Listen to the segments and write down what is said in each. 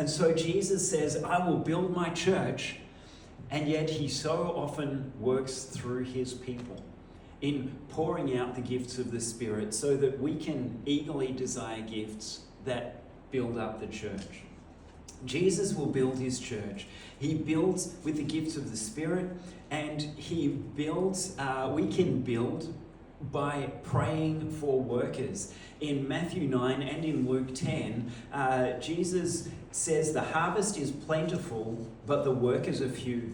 And so Jesus says, I will build my church, and yet he so often works through his people in pouring out the gifts of the Spirit so that we can eagerly desire gifts that build up the church. Jesus will build his church. He builds with the gifts of the Spirit, and he builds, we can build by praying for workers. In Matthew 9 and in Luke 10, Jesus says, the harvest is plentiful, but the workers are few.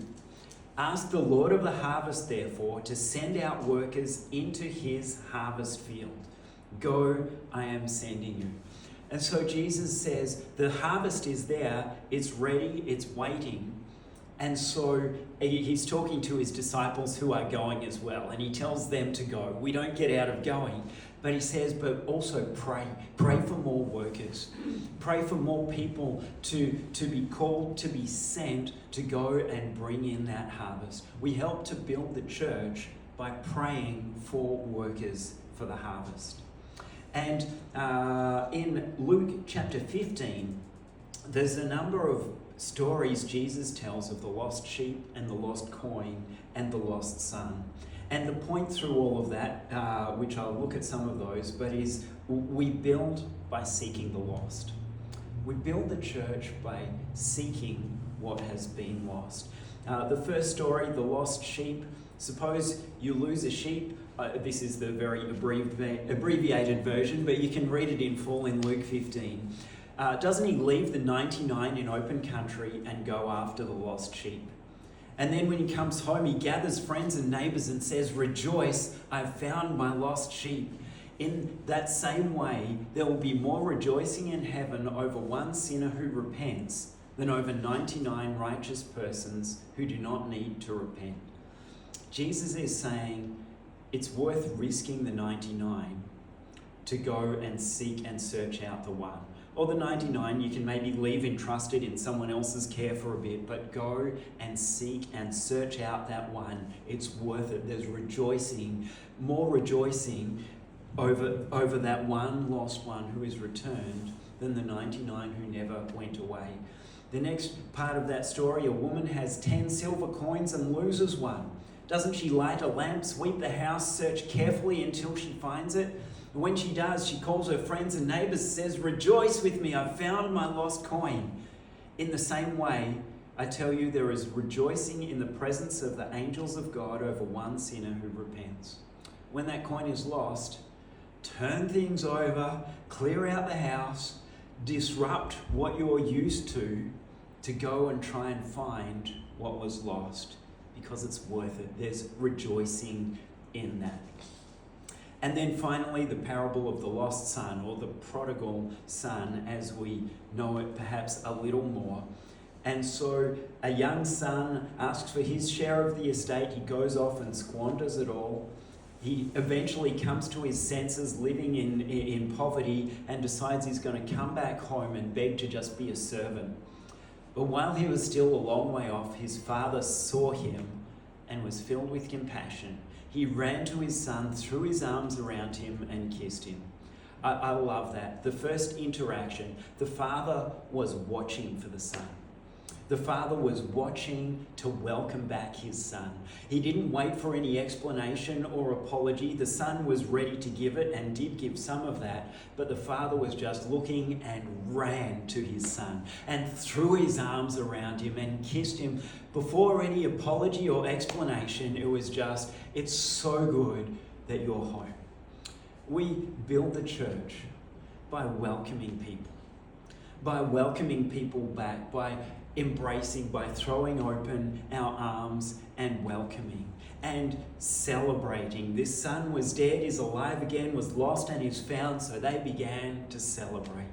Ask the Lord of the harvest, therefore, to send out workers into his harvest field. Go, I am sending you. And so Jesus says, the harvest is there, it's ready, it's waiting. And so he's talking to his disciples who are going as well, and he tells them to go. We don't get out of going, but he says, but also pray. Pray for more workers. Pray for more people to be called, to be sent, to go and bring in that harvest. We help to build the church by praying for workers for the harvest. And in Luke chapter 15, there's a number of stories Jesus tells of the lost sheep and the lost coin and the lost son. And the point through all of that, which I'll look at some of those, but is we build by seeking the lost. We build the church by seeking what has been lost. The first story, the lost sheep. Suppose you lose a sheep. This is the very abbreviated version, but you can read it in full in Luke 15. Doesn't he leave the 99 in open country and go after the lost sheep? And then when he comes home, he gathers friends and neighbors and says, rejoice, I've found my lost sheep. In that same way, there will be more rejoicing in heaven over one sinner who repents than over 99 righteous persons who do not need to repent. Jesus is saying it's worth risking the 99 to go and seek and search out the one. Or the 99 you can maybe leave entrusted in someone else's care for a bit, but go and seek and search out that one. It's worth it. There's rejoicing, more rejoicing over that one lost one who is returned than the 99 who never went away. The next part of that story, a woman has 10 silver coins and loses one. Doesn't she light a lamp, sweep the house, search carefully until she finds it? And when she does, she calls her friends and neighbors and says, rejoice with me, I've found my lost coin. In the same way, I tell you, there is rejoicing in the presence of the angels of God over one sinner who repents. When that coin is lost, turn things over, clear out the house, disrupt what you're used to go and try and find what was lost, because it's worth it. There's rejoicing in that. And then finally, the parable of the lost son, or the prodigal son, as we know it perhaps a little more. And so a young son asks for his share of the estate. He goes off and squanders it all. He eventually comes to his senses, living in poverty, and decides he's going to come back home and beg to just be a servant. But while he was still a long way off, his father saw him and was filled with compassion. He ran to his son, threw his arms around him and kissed him. I love that. The first interaction, the father was watching for the son. The father was watching to welcome back his son. He didn't wait for any explanation or apology. The son was ready to give it and did give some of that, but the father was just looking and ran to his son and threw his arms around him and kissed him before any apology or explanation. It was just, it's so good that you're home. We build the church by welcoming people back, by embracing, by throwing open our arms and welcoming and celebrating. This son was dead, is alive again, was lost and is found, so they began to celebrate.